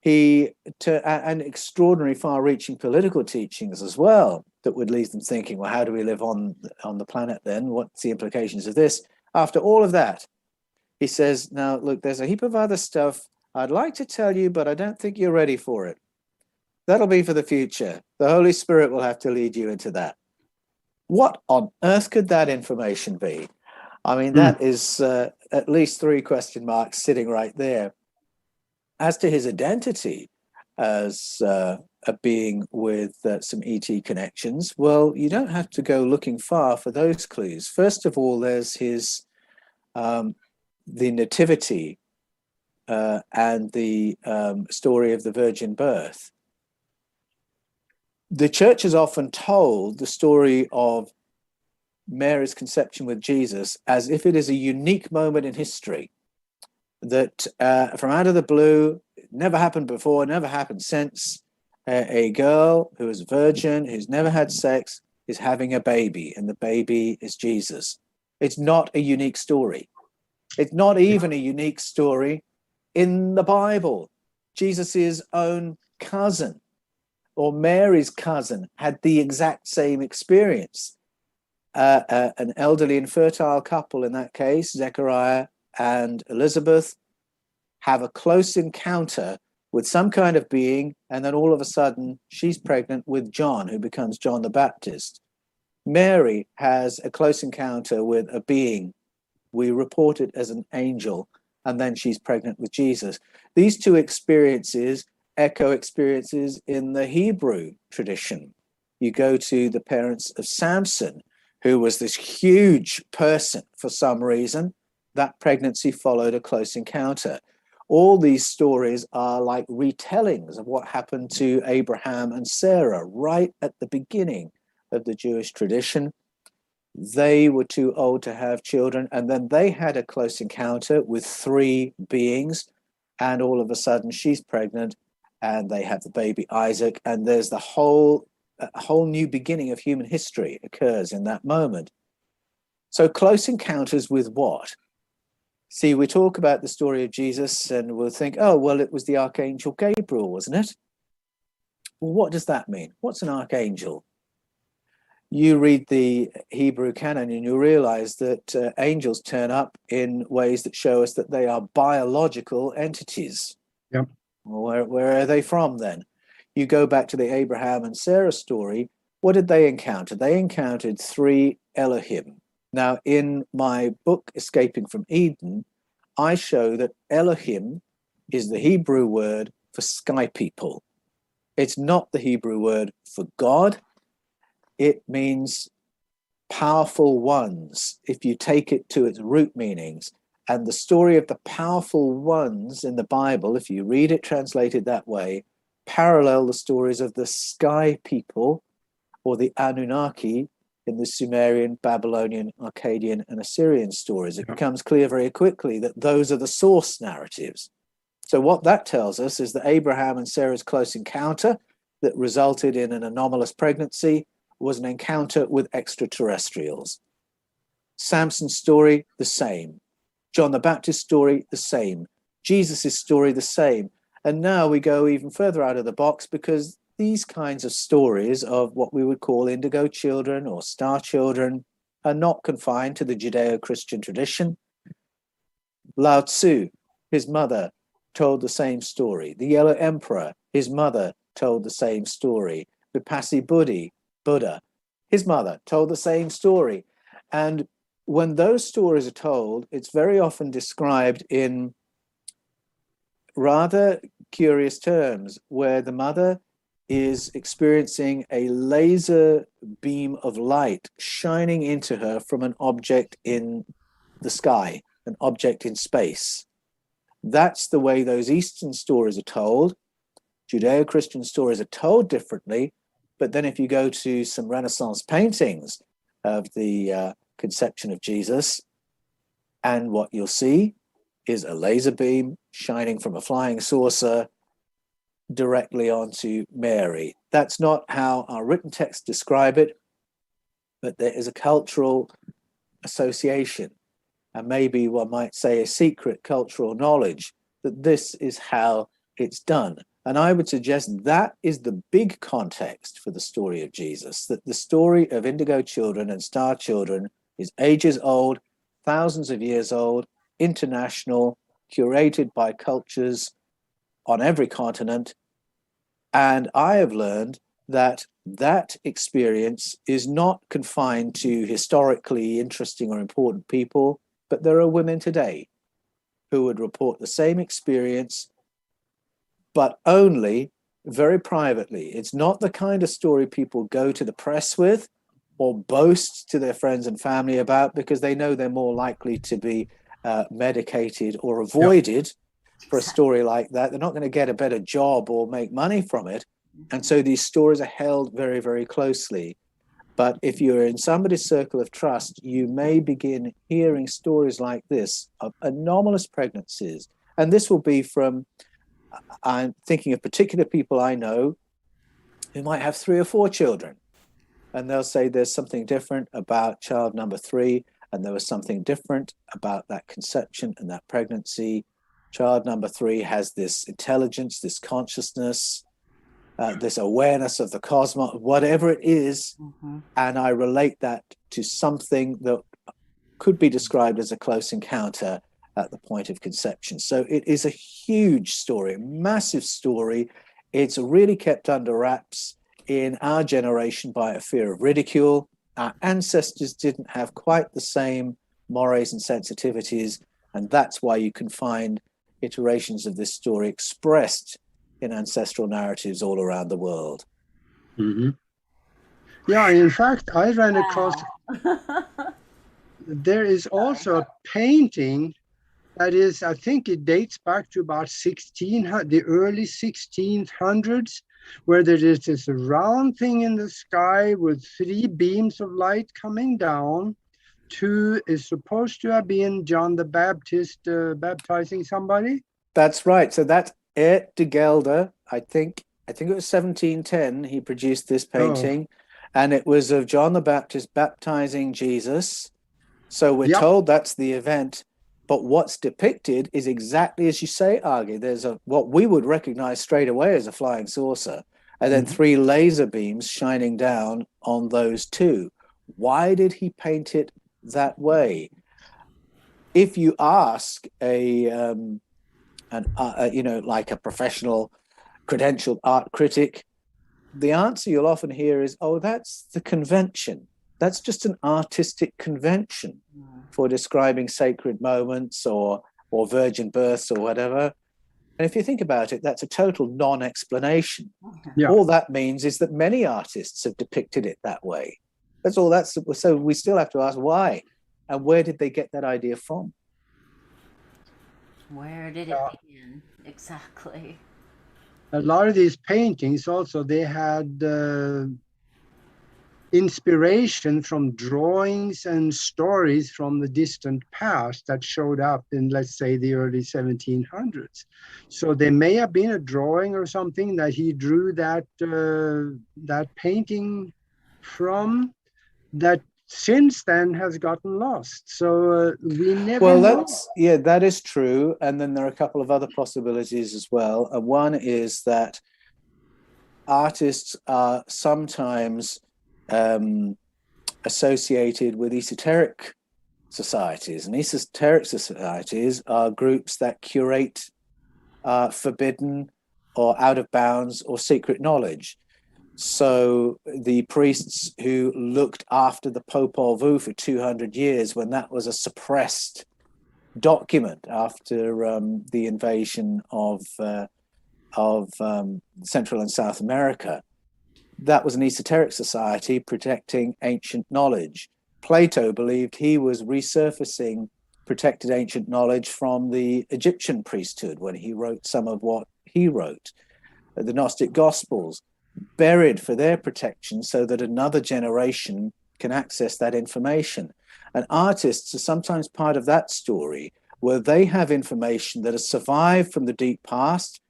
and extraordinary far-reaching political teachings as well that would leave them thinking, well, how do we live on the planet then? What's the implications of this? After all of that, he says, now, look, there's a heap of other stuff I'd like to tell you, but I don't think you're ready for it. That'll be for the future. The Holy Spirit will have to lead you into that. What on earth could that information be? I mean, that is at least 3 question marks sitting right there. As to his identity as a being with some ET connections, well, you don't have to go looking far for those clues. First of all, there's his the nativity and the story of the virgin birth. The church has often told the story of Mary's conception with Jesus as if it is a unique moment in history, that from out of the blue, never happened before, never happened since. A girl who is a virgin, who's never had sex, is having a baby, and the baby is Jesus. It's not a unique story. It's not even a unique story in the Bible. Jesus' own cousin, or Mary's cousin, had the exact same experience. An elderly and fertile couple in that case, Zechariah and Elizabeth, have a close encounter with some kind of being, and then all of a sudden she's pregnant with John, who becomes John the Baptist. Mary has a close encounter with a being. We report it as an angel, and then she's pregnant with Jesus. These two experiences echo experiences in the Hebrew tradition. You go to the parents of Samson, who was this huge person for some reason. That pregnancy followed a close encounter. All these stories are like retellings of what happened to Abraham and Sarah right at the beginning of the Jewish tradition. They were too old to have children, and then they had a close encounter with three beings, and all of a sudden she's pregnant, and they have the baby Isaac, and there's a whole new beginning of human history occurs in that moment. So close encounters with what? See, we talk about the story of Jesus and we'll think, oh, well, it was the Archangel Gabriel, wasn't it? Well, what does that mean? What's an archangel? You read the Hebrew canon and you realize that angels turn up in ways that show us that they are biological entities. Yep. Well, where are they from then? You go back to the Abraham and Sarah story. What did they encounter? They encountered three Elohim. Now, in my book, Escaping from Eden, I show that Elohim is the Hebrew word for sky people. It's not the Hebrew word for God. It means powerful ones, if you take it to its root meanings. And the story of the powerful ones in the Bible, if you read it translated that way, parallel the stories of the sky people or the Anunnaki in the Sumerian, Babylonian, Akkadian, and Assyrian stories. It becomes clear very quickly that those are the source narratives. So what that tells us is that Abraham and Sarah's close encounter that resulted in an anomalous pregnancy was an encounter with extraterrestrials. Samson's story, the same. John the Baptist's story, the same. Jesus' story, the same. And now we go even further out of the box because these kinds of stories of what we would call indigo children or star children are not confined to the Judeo-Christian tradition. Lao Tzu, his mother, told the same story. The Yellow Emperor, his mother, told the same story. Vipassi Buddha, his mother, told the same story. And when those stories are told, it's very often described in rather curious terms, where the mother is experiencing a laser beam of light shining into her from an object in the sky, an object in space. That's the way those Eastern stories are told. Judeo-Christian stories are told differently, but then if you go to some Renaissance paintings of the conception of Jesus, and what you'll see is a laser beam shining from a flying saucer directly onto Mary. That's not how our written texts describe it, but there is a cultural association, and maybe one might say a secret cultural knowledge that this is how it's done. And I would suggest that is the big context for the story of Jesus, that the story of indigo children and star children is ages old, thousands of years old, international, curated by cultures on every continent. And I have learned that that experience is not confined to historically interesting or important people, but there are women today who would report the same experience, but only very privately. It's not the kind of story people go to the press with or boast to their friends and family about because they know they're more likely to be medicated or avoided for a story like that. They're not going to get a better job or make money from it. And so these stories are held very, very closely. But if you're in somebody's circle of trust, you may begin hearing stories like this of anomalous pregnancies. And this will be from I'm thinking of particular people I know who might have 3 or 4 children. And they'll say there's something different about child number 3, and there was something different about that conception and that pregnancy. Child number 3 has this intelligence, this consciousness, this awareness of the cosmos, whatever it is. And I relate that to something that could be described as a close encounter at the point of conception. So it is a huge story, a massive story. It's really kept under wraps in our generation by a fear of ridicule. Our ancestors didn't have quite the same mores and sensitivities, and that's why you can find iterations of this story expressed in ancestral narratives all around the world. Yeah, in fact, I ran across, there is also a painting that is, I think it dates back to about the early 1600s, where there is this round thing in the sky with 3 beams of light coming down. 2 is supposed to have been John the Baptist baptizing somebody. That's right. So that's Erich de Gelder. I think it was 1710 he produced this painting, and it was of John the Baptist baptizing Jesus. So we're told that's the event, but what's depicted is exactly as you say, Argy. There's what we would recognize straight away as a flying saucer, and then 3 laser beams shining down on those 2. Why did he paint it that way? If you ask like a professional credentialed art critic, the answer you'll often hear is, oh, that's the convention. That's just an artistic convention for describing sacred moments or virgin births or whatever. And if you think about it, that's a total non-explanation. All that means is that many artists have depicted it that way. That's all. So we still have to ask why, and where did they get that idea from? Where did it begin? Exactly. A lot of these paintings also, they had inspiration from drawings and stories from the distant past that showed up in, let's say, the early 1700s. So there may have been a drawing or something that he drew that painting from, that since then has gotten lost. So we never know. That is true. And then there are a couple of other possibilities as well. And one is that artists are sometimes associated with esoteric societies, and esoteric societies are groups that curate forbidden or out of bounds or secret knowledge. So the priests who looked after the Popol Vuh for 200 years, when that was a suppressed document after the invasion of Central and South America, that was an esoteric society protecting ancient knowledge. Plato believed he was resurfacing protected ancient knowledge from the Egyptian priesthood when he wrote some of what he wrote. The Gnostic Gospels buried for their protection so that another generation can access that information. And artists are sometimes part of that story, where they have information that has survived from the deep past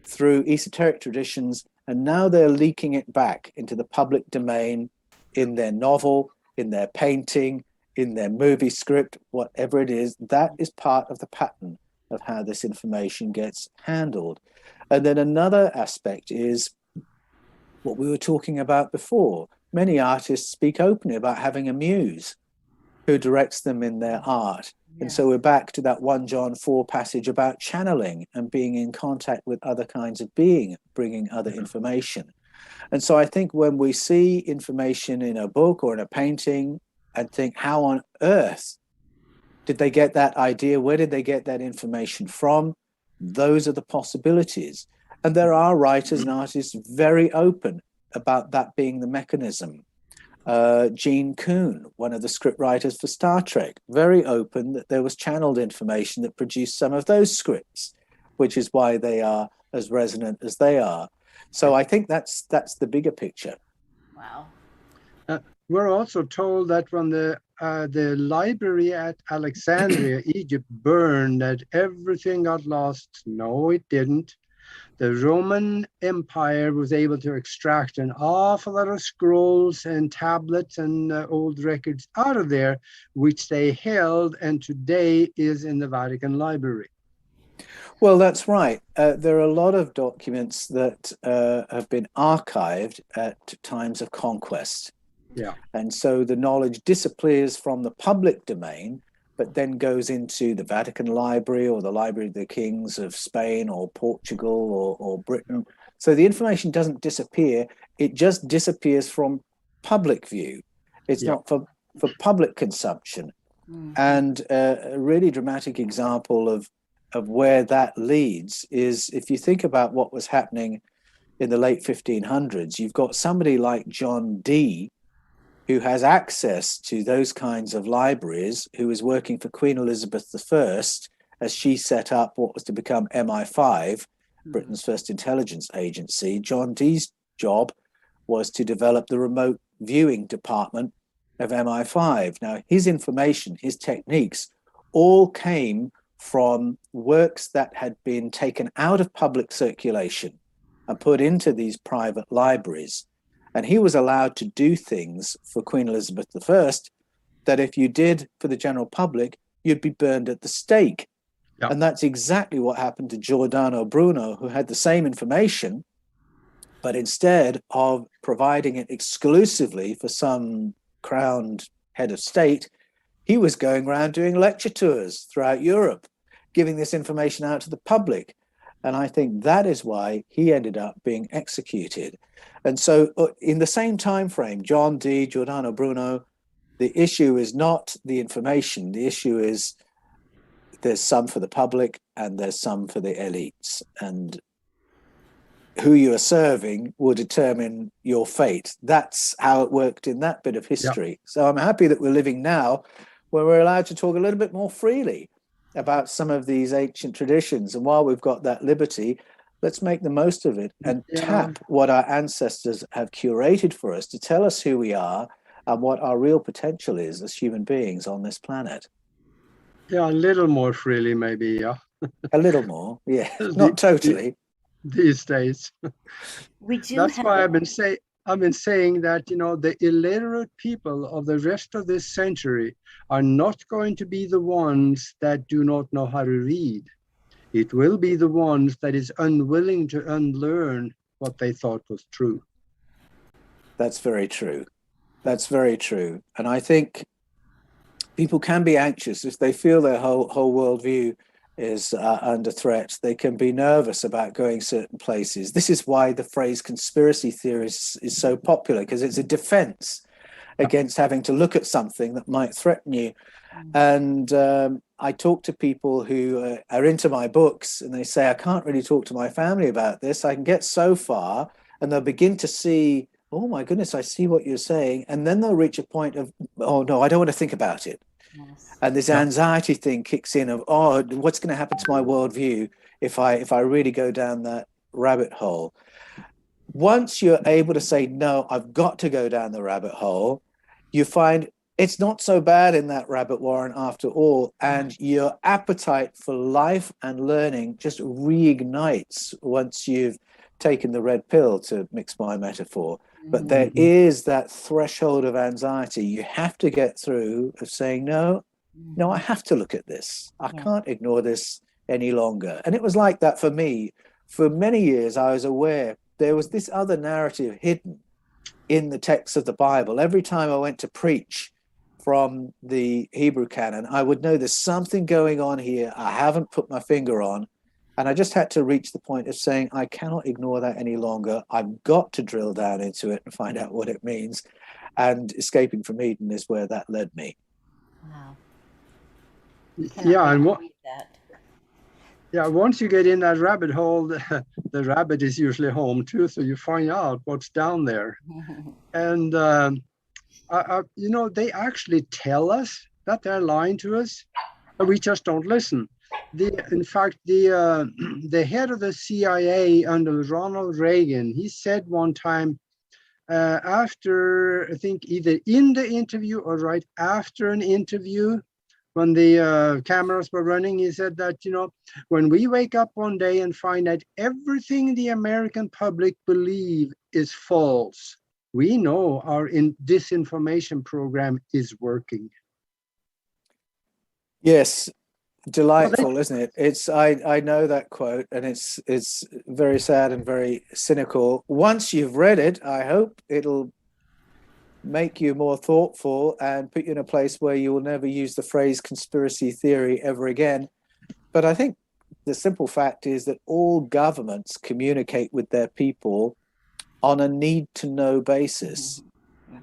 through esoteric traditions, and now they're leaking it back into the public domain in their novel, in their painting, in their movie script, whatever it is. That is part of the pattern of how this information gets handled. And then another aspect is what we were talking about before. Many artists speak openly about having a muse who directs them in their art. And so we're back to that 1 John 4 passage about channeling and being in contact with other kinds of being, bringing other information. And so I think when we see information in a book or in a painting and think, how on earth did they get that idea? Where did they get that information from? Those are the possibilities. And there are writers and artists very open about that being the mechanism. Gene Kuhn, one of the script writers for Star Trek, very open that there was channeled information that produced some of those scripts, which is why they are as resonant as they are. So I think that's the bigger picture. Wow. We're also told that when the library at Alexandria, Egypt, burned, that everything got lost. No, it didn't. The Roman Empire was able to extract an awful lot of scrolls and tablets and old records out of there, which they held and today is in the Vatican Library. Well, that's right. There are a lot of documents that have been archived at times of conquest. Yeah. And so the knowledge disappears from the public domain, but then goes into the Vatican Library or the Library of the Kings of Spain or Portugal or Britain. So the information doesn't disappear. It just disappears from public view. It's not for public consumption. And a really dramatic example of where that leads is if you think about what was happening in the late 1500s, you've got somebody like John Dee, who has access to those kinds of libraries, who was working for Queen Elizabeth I as she set up what was to become MI5, Britain's first intelligence agency. John Dee's job was to develop the remote viewing department of MI5. Now, his information, his techniques, all came from works that had been taken out of public circulation and put into these private libraries. And he was allowed to do things for Queen Elizabeth I that if you did for the general public, you'd be burned at the stake. Yeah. And that's exactly what happened to Giordano Bruno, who had the same information, but instead of providing it exclusively for some crowned head of state, he was going around doing lecture tours throughout Europe, giving this information out to the public. And I think that is why he ended up being executed. And so in the same time frame, John Dee, Giordano Bruno, the issue is not the information. The issue is there's some for the public and there's some for the elites. And who you are serving will determine your fate. That's how it worked in that bit of history. Yeah. So I'm happy that we're living now where we're allowed to talk a little bit more freely about some of these ancient traditions. And while we've got that liberty, let's make the most of it and tap what our ancestors have curated for us to tell us who we are and what our real potential is as human beings on this planet. Yeah, a little more freely, maybe, yeah. A little more, yeah. Not totally. These days. We do. That's why I've been saying that, you know, the illiterate people of the rest of this century are not going to be the ones that do not know how to read. It will be the ones that is unwilling to unlearn what they thought was true. That's very true. That's very true. And I think people can be anxious if they feel their whole worldview is under threat. They can be nervous about going certain places. This is why the phrase conspiracy theorist is so popular, because it's a defense against having to look at something that might threaten you. And I talk to people who are into my books and they say, I can't really talk to my family about this. I can get so far and they'll begin to see, oh my goodness, I see what you're saying. And then they'll reach a point of, oh no, I don't want to think about it. Yes. And this anxiety thing kicks in of, oh, what's going to happen to my worldview if I really go down that rabbit hole? Once you're able to say, no, I've got to go down the rabbit hole, you find it's not so bad in that rabbit warren after all. And your appetite for life and learning just reignites once you've taken the red pill, to mix my metaphor. But there is that threshold of anxiety you have to get through of saying, no, I have to look at this. I can't ignore this any longer. And it was like that for me. For many years, I was aware there was this other narrative hidden in the text of the Bible. Every time I went to preach from the Hebrew canon, I would know there's something going on here I haven't put my finger on. And I just had to reach the point of saying, I cannot ignore that any longer. I've got to drill down into it and find out what it means. And Escaping from Eden is where that led me. Wow. Yeah, and once you get in that rabbit hole, the rabbit is usually home too. So you find out what's down there. And, you know, they actually tell us that they're lying to us, but we just don't listen. In fact, the head of the CIA under Ronald Reagan, he said one time after, I think either in the interview or right after an interview when the cameras were running, he said that, when we wake up one day and find that everything the American public believe is false, we know our disinformation program is working. Yes, delightful, isn't it? It's I know that quote, and it's very sad and very cynical. Once you've read it, I hope it'll make you more thoughtful and put you in a place where you will never use the phrase conspiracy theory ever again. But I think the simple fact is that all governments communicate with their people on a need-to-know basis.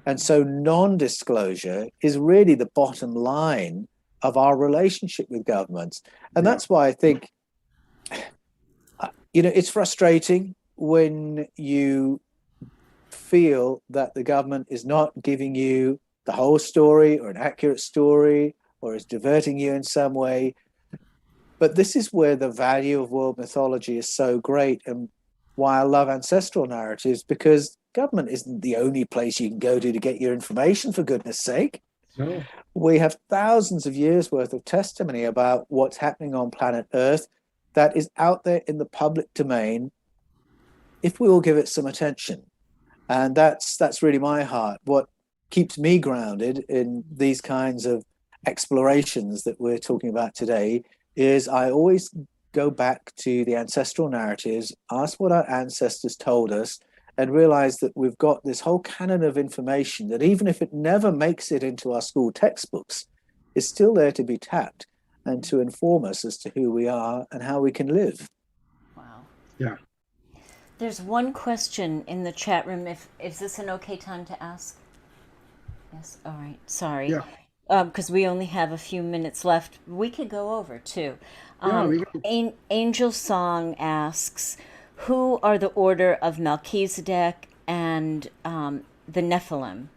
And so non-disclosure is really the bottom line of our relationship with governments. And that's why I think, it's frustrating when you feel that the government is not giving you the whole story or an accurate story or is diverting you in some way. But this is where the value of world mythology is so great, and why I love ancestral narratives, because government isn't the only place you can go to get your information, for goodness sake. No. We have thousands of years worth of testimony about what's happening on planet Earth that is out there in the public domain if we all give it some attention. And that's really my heart. What keeps me grounded in these kinds of explorations that we're talking about today is I always go back to the ancestral narratives, ask what our ancestors told us, and realize that we've got this whole canon of information that even if it never makes it into our school textbooks, is still there to be tapped and to inform us as to who we are and how we can live. Wow. Yeah. There's one question in the chat room. Is this an okay time to ask? Yes. All right. Sorry. Yeah. Because we only have a few minutes left. We could go over too. Angel Song asks, who are the order of Melchizedek and the Nephilim?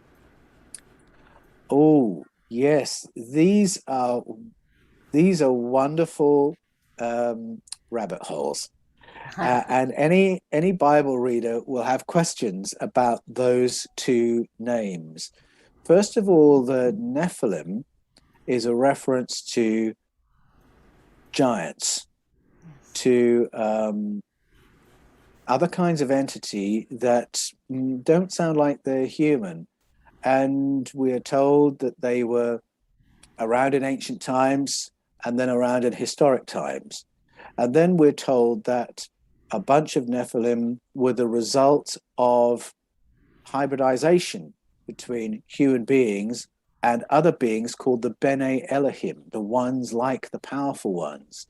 Oh, yes. These are wonderful rabbit holes. And any Bible reader will have questions about those two names. First of all, the Nephilim is a reference to giants, to other kinds of entity that don't sound like they're human. And we are told that they were around in ancient times and then around in historic times. And then we're told that a bunch of Nephilim were the result of hybridization between human beings and other beings called the Bene Elohim, the ones like the powerful ones.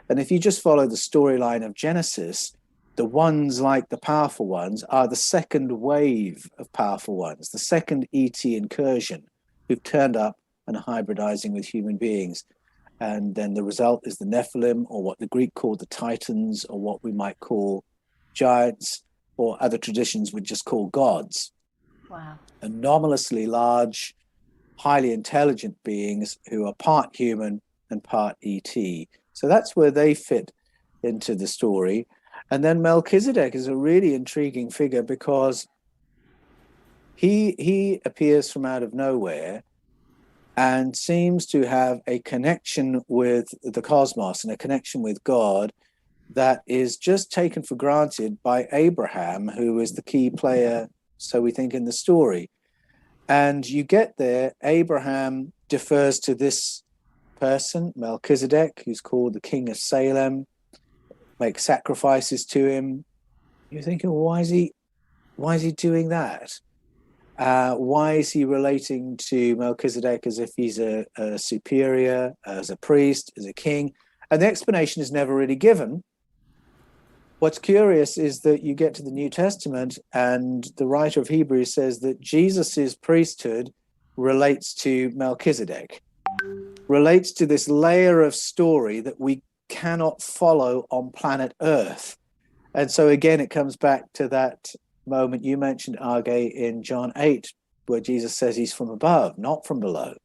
And if you just follow the storyline of Genesis, the ones like the powerful ones are the second wave of powerful ones, the second ET incursion who've turned up and are hybridizing with human beings. And then the result is the Nephilim, or what the Greek called the Titans, or what we might call giants, or other traditions would just call gods. Wow. Anomalously large, highly intelligent beings who are part human and part ET. So that's where they fit into the story. And then Melchizedek is a really intriguing figure because he appears from out of nowhere and seems to have a connection with the cosmos and a connection with God that is just taken for granted by Abraham, who is the key player, so we think, in the story. And you get there, Abraham defers to this person, Melchizedek, who's called the King of Salem, make sacrifices to him. You're thinking, well, why is he doing that? Why is he relating to Melchizedek as if he's a superior, as a priest, as a king? And the explanation is never really given. What's curious is that you get to the New Testament and the writer of Hebrews says that Jesus's priesthood relates to Melchizedek, relates to this layer of story that we cannot follow on planet Earth. And so again, it comes back to that moment you mentioned, Arge, in John 8, where Jesus says he's from above, not from below,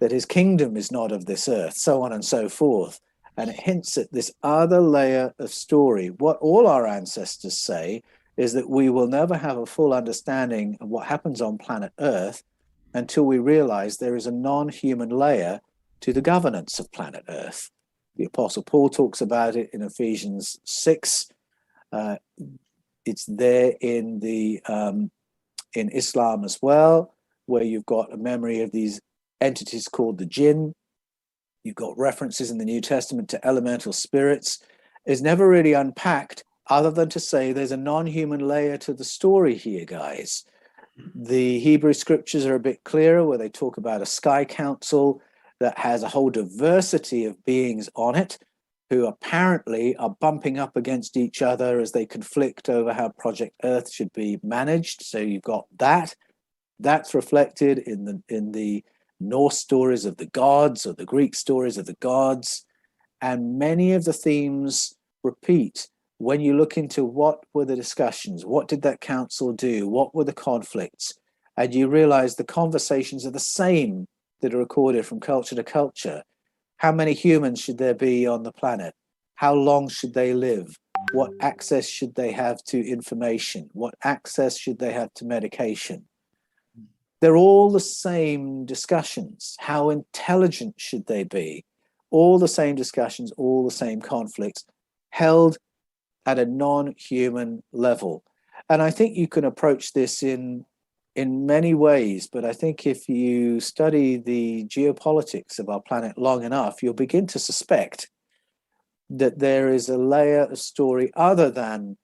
that his kingdom is not of this earth, so on and so forth. And it hints at this other layer of story. What all our ancestors say is that we will never have a full understanding of what happens on planet Earth until we realize there is a non-human layer to the governance of planet Earth. The Apostle Paul talks about it in Ephesians 6. It's there in in Islam as well, where you've got a memory of these entities called the jinn. You've got references in the New Testament to elemental spirits. It's never really unpacked, other than to say there's a non-human layer to the story here, guys. The Hebrew scriptures are a bit clearer, where they talk about a sky council that has a whole diversity of beings on it, who apparently are bumping up against each other as they conflict over how Project Earth should be managed. So you've got that. That's reflected in the Norse stories of the gods, or the Greek stories of the gods. And many of the themes repeat when you look into what were the discussions, what did that council do, what were the conflicts, and you realize the conversations are the same that are recorded from culture to culture. How many humans should there be on the planet? How long should they live? What access should they have to information? What access should they have to medication? They're all the same discussions. How intelligent should they be? All the same discussions, all the same conflicts, held at a non-human level. And I think you can approach this in many ways, but I think if you study the geopolitics of our planet long enough, you'll begin to suspect that there is a layer of story other than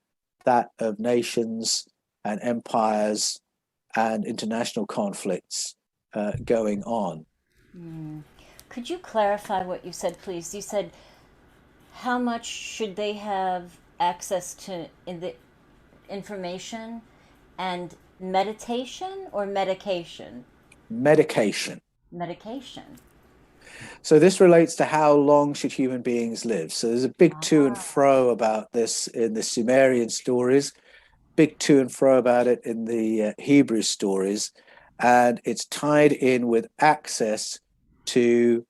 that of nations and empires and international conflicts going on. Could you clarify what you said, please? You said, how much should they have access to in the information and meditation or medication? Medication. Medication. So this relates to how long should human beings live. So there's a big to and fro about this in the Sumerian stories, big to and fro about it in the Hebrew stories, and it's tied in with access to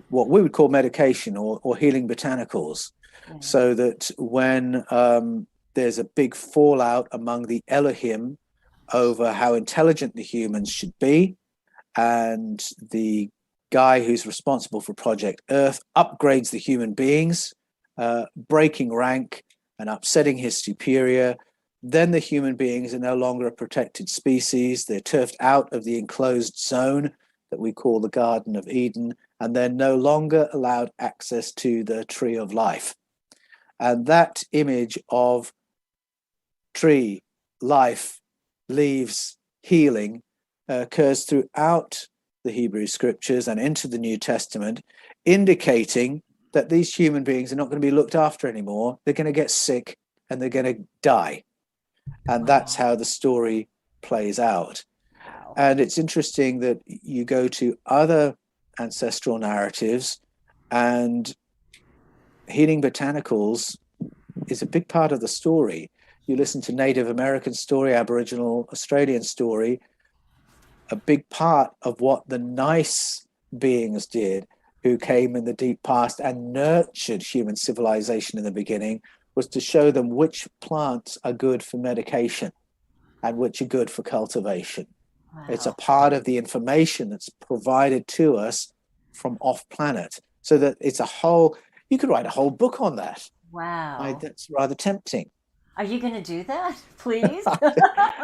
what we would call medication or healing botanicals. Yeah. So that when there's a big fallout among the Elohim over how intelligent the humans should be, and the guy who's responsible for Project Earth upgrades the human beings, breaking rank and upsetting his superior, then the human beings are no longer a protected species. They're turfed out of the enclosed zone that we call the Garden of Eden, and they're no longer allowed access to the tree of life. And that image of tree, life, leaves, healing occurs throughout the Hebrew scriptures and into the New Testament, indicating that these human beings are not going to be looked after anymore. They're going to get sick and they're going to die. And that's how the story plays out. And it's interesting that you go to other ancestral narratives, and healing botanicals is a big part of the story. You listen to Native American story, Aboriginal Australian story, a big part of what the nice beings did who came in the deep past and nurtured human civilization in the beginning was to show them which plants are good for medication and which are good for cultivation. Wow. It's a part of the information that's provided to us from off planet, so that it's a whole, you could write a whole book on that. Wow. That's rather tempting. Are you going to do that, please?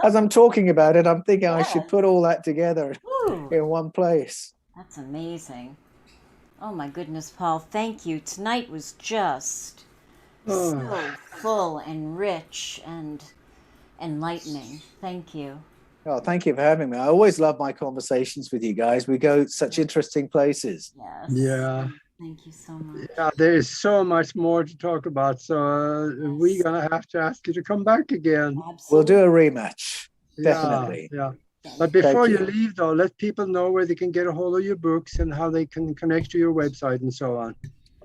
As I'm talking about it, I'm thinking I should put all that together in one place. That's amazing. Oh my goodness, Paul, thank you. Tonight was just so full and rich and enlightening. Thank you. Oh, thank you for having me. I always love my conversations with you guys. We go such interesting places. Yes. Yeah. Thank you so much. Yeah, there is so much more to talk about. So we're going to have to ask you to come back again. Absolutely. We'll do a rematch. Definitely. Yeah. But before you leave, though, let people know where they can get a hold of your books and how they can connect to your website and so on.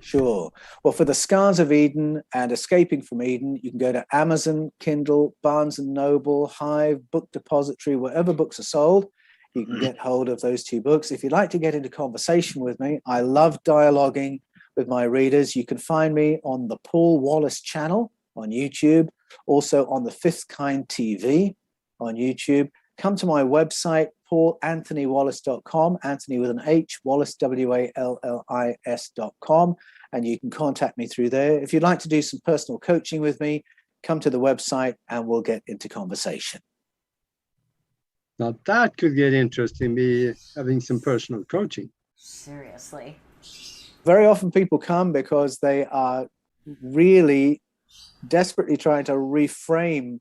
Sure. Well, for The Scars of Eden and Escaping from Eden, you can go to Amazon, Kindle, Barnes & Noble, Hive, Book Depository, wherever books are sold. You can get hold of those two books. If you'd like to get into conversation with me, I love dialoguing with my readers. You can find me on the Paul Wallis channel on YouTube, also on the Fifth Kind TV on YouTube. Come to my website, paulanthonywallis.com, Anthony with an H, Wallis, WALLIS.com, and you can contact me through there. If you'd like to do some personal coaching with me, come to the website and we'll get into conversation. Now that could get interesting, me having some personal coaching. Seriously. Very often people come because they are really desperately trying to reframe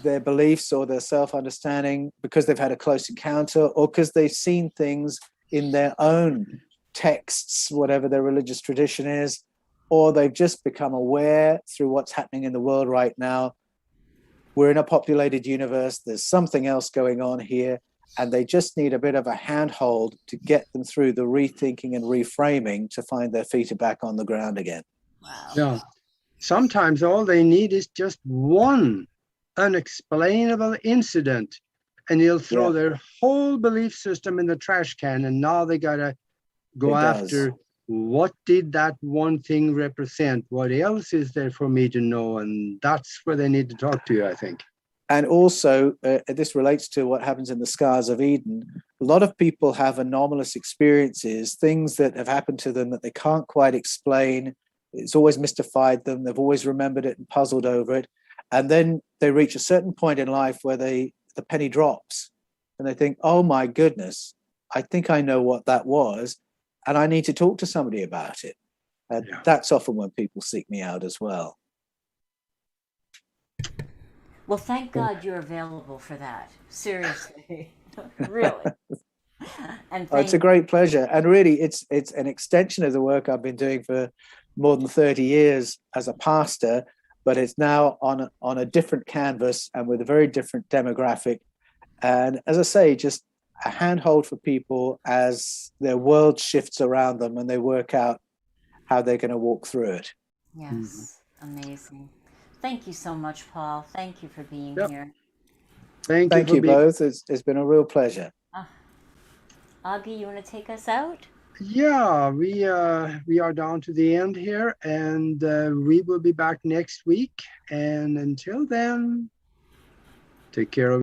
their beliefs or their self-understanding because they've had a close encounter or because they've seen things in their own texts, whatever their religious tradition is, or they've just become aware through what's happening in the world right now. We're in a populated universe. There's something else going on here, and they just need a bit of a handhold to get them through the rethinking and reframing to find their feet are back on the ground again. Wow. Yeah. Sometimes all they need is just one unexplainable incident, and you'll throw their whole belief system in the trash can, and now they got to go after what did that one thing represent? What else is there for me to know? And that's where they need to talk to you, I think. And also, this relates to what happens in the Scars of Eden. A lot of people have anomalous experiences, things that have happened to them that they can't quite explain. It's always mystified them. They've always remembered it and puzzled over it. And then they reach a certain point in life where the penny drops and they think, oh my goodness, I think I know what that was. And I need to talk to somebody about it. And that's often when people seek me out as well. Well, thank God you're available for that. Seriously. Really. And it's a great pleasure. And really, it's an extension of the work I've been doing for more than 30 years as a pastor, but it's now on a different canvas and with a very different demographic. And as I say, just a handhold for people as their world shifts around them and they work out how they're going to walk through it. Yes, amazing. Thank you so much, Paul. Thank you for being here. Thank you both. It's been a real pleasure. Augie, you want to take us out? Yeah, we are down to the end here, and we will be back next week. And until then, take care of